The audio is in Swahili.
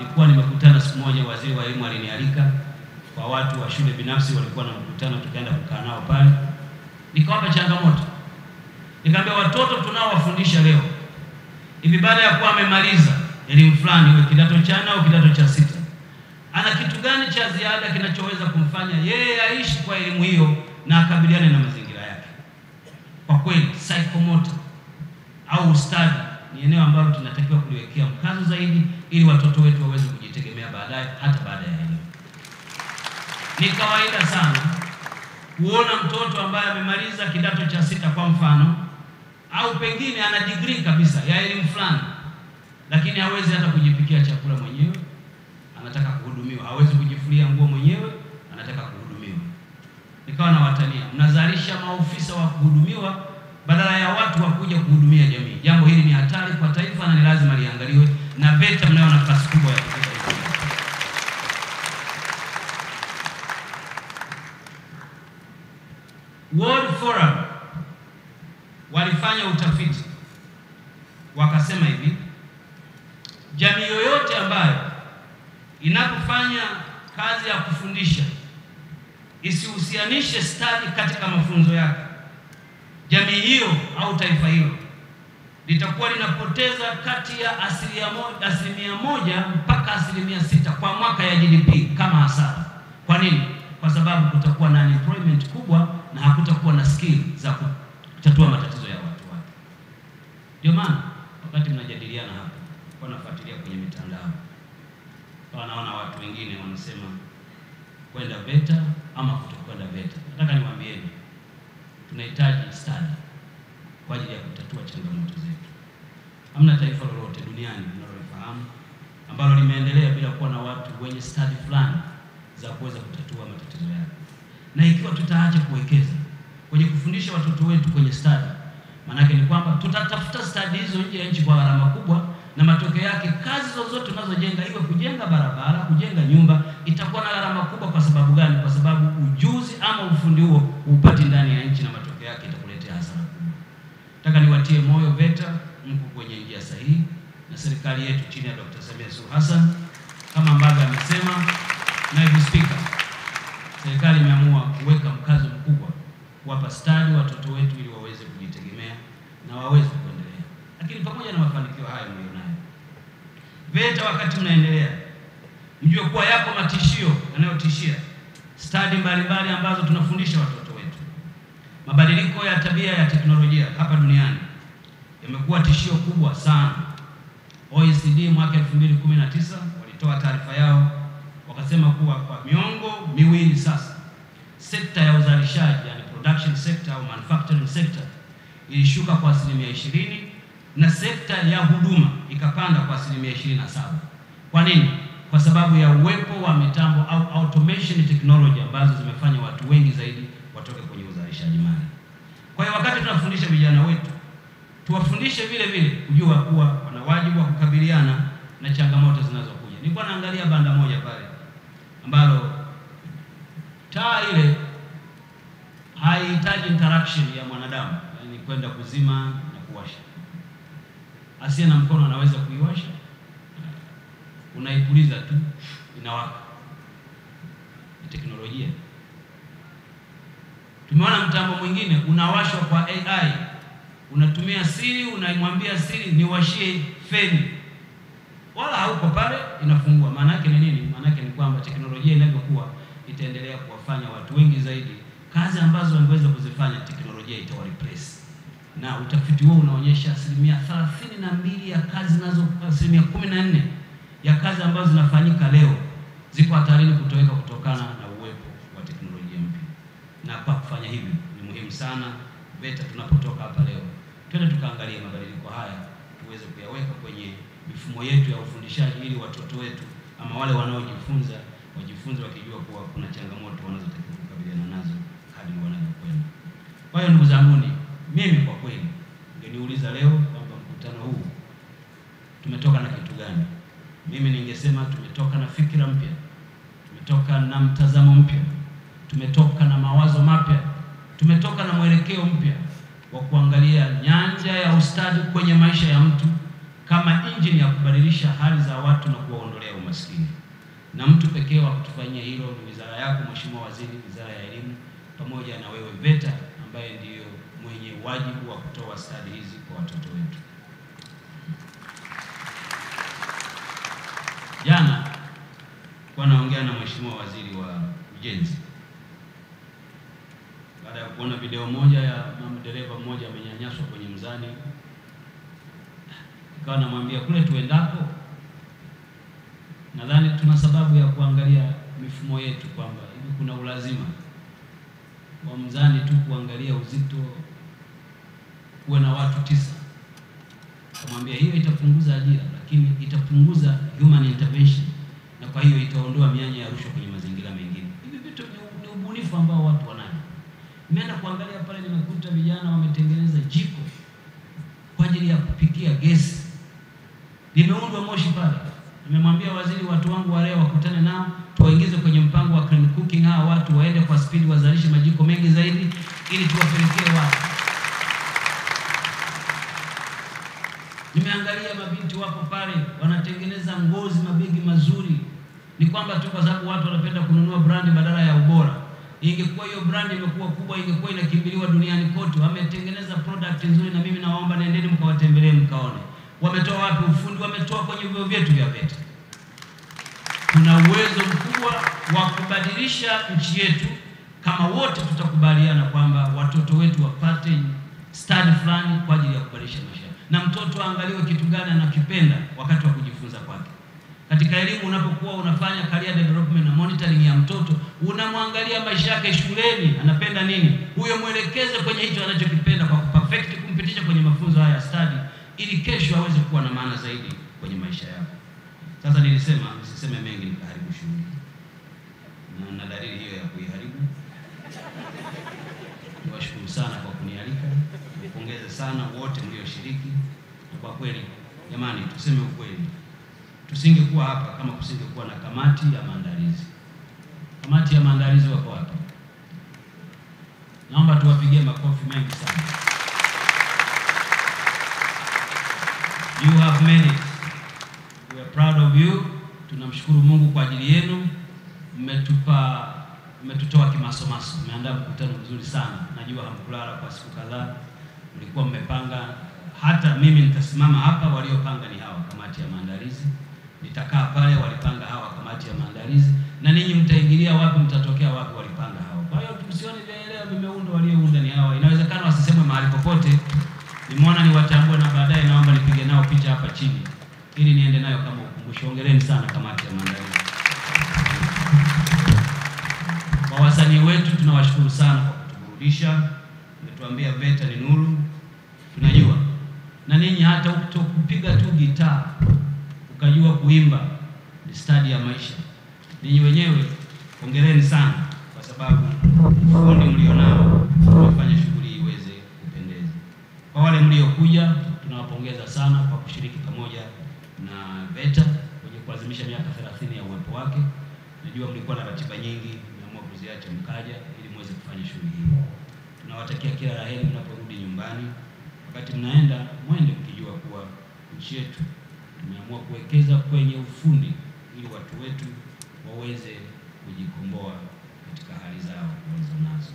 nilikuwa nimekutana siku moja, waziri wa elimu alinialika kwa watu wa shule binafsi walikuwa na mkutano, tukaenda kukaa nao pale. Nikawapa changamoto. Nikamwambia watoto tunaowafundisha leo, hivi baada ya kuwa amemaliza elimu fulani, iwe kidato cha 4 au kidato cha 6, ana kitu gani cha ziada kinachoweza kumfanya yeye aishi kwa elimu hiyo na akabiliane na mazingira yake? Kwa kweli psychomotor au ustadi ni eneo ambalo tunatakiwa kuliwekea mkazo zaidi, ili watoto wetu waweze kujitegemea baadaye, hata baada ya elimu. Ni kawaida sana kuona mtoto ambaye amemaliza kidato cha 6 kwa mfano, au pengine ana degree kabisa ya elimu fulani, lakini hawezi hata kujipikia chakula mwenyewe, anataka kuhudumiwa. Hawezi kujifulia nguo mwenyewe, anataka kuhudumiwa. Nikawa na watania, mnazalisha maofisa wa kuhudumiwa badala ya watu wa kuja kuhudumia jamii. Jambo hili ni hatari kwa taifa na ni lazima liangaliwe, na VETA mnayo nafasi kubwa ya kufanya hivyo. World Forum walifanya utafiti, wakasema hivi, jamii yoyote ambayo inapofanya kazi ya kufundisha isihusianishe stadi katika mafunzo yake, jamii hiyo au taifa hilo litakuwa linapoteza kati ya 1% mpaka 6% kwa mwaka ya GDP kama hasara. Kwa nini? Kwa sababu kutakuwa na unemployment kubwa na hakutakuwa na skill za kutatua matatizo ya watu wake. Ndio maana wakati mnajadiliana hapa, kwa nafuatilia kwenye mitandao, kwa naona watu wengine wanasema kwenda VETA ama kutokwenda VETA. Nataka niwaambieni, tunahitaji study kwa ajili ya kutatua changamoto zetu. Hamna taifa lolote duniani linalofahamu ambalo limeendelea bila kuwa na watu wenye study fulani za kuweza kutatua matatizo yake. Na ikiwa tutaacha kuwekeza kwenye kufundisha watoto wetu kwenye study, maana yake ni kwamba tutatafuta study hizo nje ya nchi kwa gharama kubwa, na matokeo yake kazi zozote tunazojenga, iwe kujenga barabara, kujenga nyumba, itakuwa na gharama kubwa. Kwa sababu gani? Kwa sababu ujuzi ama ufundi huo upati ndani ya nchi, na matokeo yake itakuletea hasara kubwa. Nataka niwatie moyo VETA, mko kwenye njia sahihi, na serikali yetu chini ya Dr. Samia Suluhu Hassan, kama ambavyo amesema Naibu Spika, serikali imeamua kuweka mkazo mkubwa kuwapa stadi watoto wetu ili waweze kujitegemea na waweze kuendelea. Lakini pamoja na mafanikio haya mlionayo, VETA wakati mnaendelea, mjue kuwa yako matishio yanayotishia stadi mbalimbali ambazo tunafundisha watoto wetu. Mabadiliko ya tabia ya teknolojia hapa duniani yamekuwa tishio kubwa sana. OECD mwaka 2019 walitoa taarifa yao, wakasema kuwa kwa miongo miwili sasa, sekta ya uzalishaji, yani production sector au manufacturing sector, ilishuka kwa 20%, na sekta ya huduma ikapanda kwa 27%. Kwa nini? Kwa sababu ya uwepo wa mitambo au automation technology ambazo zimefanya watu wengi zaidi watoke kwenye uzalishaji mali. Kwa hiyo wakati tunafundisha vijana wetu, tuwafundishe vile vile kujua kuwa wana wajibu wa kukabiliana na changamoto zinazokuja. Nilikuwa naangalia banda moja pale ambalo taa ile haihitaji interaction ya mwanadamu, yani kwenda kuzima na kuwasha. Asiye na mkono anaweza kuiwasha, unaipuliza tu inawaka. Ni teknolojia. Tumeona mtambo mwingine unawashwa kwa AI, unatumia siri, unaimwambia siri niwashie feni, wala hauko pale, inafungua. Maana yake ni nini? Maana yake ni kwamba teknolojia inavyokuwa itaendelea kuwafanya watu wengi zaidi kazi ambazo wangeweza kuzifanya, teknolojia itawareplace. Na utafiti huo unaonyesha 32% ya kazi nazo, 14% ya kazi ambazo zinafanyika leo ziko hatarini kutoweka kutokana na uwepo wa teknolojia mpya. Na kwa kufanya hivi ni muhimu sana VETA, tunapotoka hapa leo, twende tukaangalia mabadiliko haya, tuweze kuyaweka kwenye mifumo yetu ya ufundishaji, ili watoto wetu ama wale wanaojifunza wajifunze wakijua kuwa kuna changamoto wanazotakiwa kukabiliana nazo kadri wanavyokwenda. Kwa hiyo ndugu zangu, mimi kwa kweli ngeniuliza leo kwamba mkutano huu tumetoka na kitu gani, mimi ningesema tumetoka na fikira mpya, tumetoka na mtazamo mpya, tumetoka na mawazo mapya, tumetoka na mwelekeo mpya wa kuangalia nyanja ya ustadi kwenye maisha ya mtu kama engine ya kubadilisha hali za watu na kuwaondolea umaskini. Na mtu pekee wa kutufanyia hilo ni wizara yako Mheshimiwa Waziri, Wizara ya Elimu, pamoja na wewe VETA ambaye ndiyo mwenye wajibu wa kutoa stadi hizi kwa watoto wetu. Jana kwa naongea na Mheshimiwa Waziri wa Ujenzi baada ya kuona video moja ya mama dereva mmoja amenyanyaswa kwenye mzani, nikawa namwambia kule tuendako, nadhani tuna sababu ya kuangalia mifumo yetu kwamba hivi kuna ulazima wa mzani tu kuangalia uzito kuwe na watu 9. Kumwambia hiyo itapunguza ajira, lakini itapunguza human intervention, na kwa hiyo itaondoa mianya ya rushwa kwenye mazingira mengine. Hivi vitu ni ubunifu ambao watu wanayo. Nimeenda kuangalia pale, nimekuta vijana wametengeneza jiko kwa ajili ya kupikia gesi, limeundwa moshi pale. Nimemwambia waziri, watu wangu wale wakutane nao, tuwaingize kwenye mpango wa clean cooking. Hawa watu waende kwa speed, wazalishe majiko mengi zaidi ili tuwapelekee watu. Nimeangalia mabinti wako pale wanatengeneza ngozi, mabegi mazuri. Ni kwamba tu kwa sababu watu wanapenda kununua brand badala ya ubora. Ingekuwa hiyo brand imekuwa kubwa, ingekuwa inakimbiliwa duniani kote. Wametengeneza product nzuri, na mimi nawaomba nendeni mkawatembelee mkaone. Wametoa wapi ufundi? Wametoa kwenye vyuo vyetu vya VETA. Tuna uwezo mkubwa wa kubadilisha nchi yetu kama wote tutakubaliana kwamba watoto wetu wapate study fulani kwa ajili ya kubadilisha maisha. Na mtoto aangaliwe kitu gani anakipenda wakati wa kujifunza kwake. Katika elimu unapokuwa unafanya career development na monitoring ya mtoto, unamwangalia maisha yake shuleni, anapenda nini? Huyo mwelekeze kwenye hicho anachokipenda kwa kuperfect, kumpitisha kwenye mafunzo haya study ili kesho aweze kuwa na maana zaidi kwenye maisha yako. Sasa nilisema nisiseme mengi nikaharibu shughuli. Na dalili hiyo ya kuiharibu. Niwashukuru sana kwa kunialika. Nipongeze sana wote mlioshiriki. Kwa kweli jamani, tuseme ukweli. Tusingekuwa hapa kama kusingekuwa na kamati ya maandalizi. Kamati ya maandalizi wako wapi? Naomba tuwapigie makofi mengi sana. You have made it. We are proud of you. Tunamshukuru Mungu kwa ajili yenu. Mmetutoa kimasomaso. Mmeandaa mkutano mzuri sana. Najua hamkulala kwa siku kadhaa. Mlikuwa mmepanga. Hata mimi nitasimama hapa, waliopanga ni hawa kamati ya maandalizi. Nitakaa pale, walipanga hawa kamati ya maandalizi. Na ninyi mtaingilia wapi, mtatokea wapi, walipanga hawa. Kwa hiyo tusione vile vimeundwa, waliounda ni hawa. Inawezekana wasisemwe mahali popote. Nimeona niwatambue, na baadaye naomba nipige nao picha hapa chini ili niende nayo kama ukumbusho. Hongereni sana kamati ya maandalizi. Kwa wasanii wetu tunawashukuru sana kwa kutuburudisha. Mmetuambia VETA ni nuru. Tunajua. Na ninyi hata kupiga tu gitaa ukajua kuimba ni stadi ya maisha. Ninyi wenyewe hongereni sana kwa sababu ufundi mlionao unafanya shughuli iweze kupendeza. Kwa wale mliokuja tunawapongeza sana kwa kushiriki pamoja na VETA kwenye kuadhimisha miaka 30 ya uwepo wake. Najua mlikuwa na ratiba nyingi, mmeamua kuziacha mkaja ili muweze kufanya shughuli hii. Tunawatakia kila la heri mnaporudi nyumbani. Wakati mnaenda, mwende mkijua kuwa nchi yetu tumeamua kuwekeza kwenye ufundi ili watu wetu waweze kujikomboa katika hali zao walizonazo.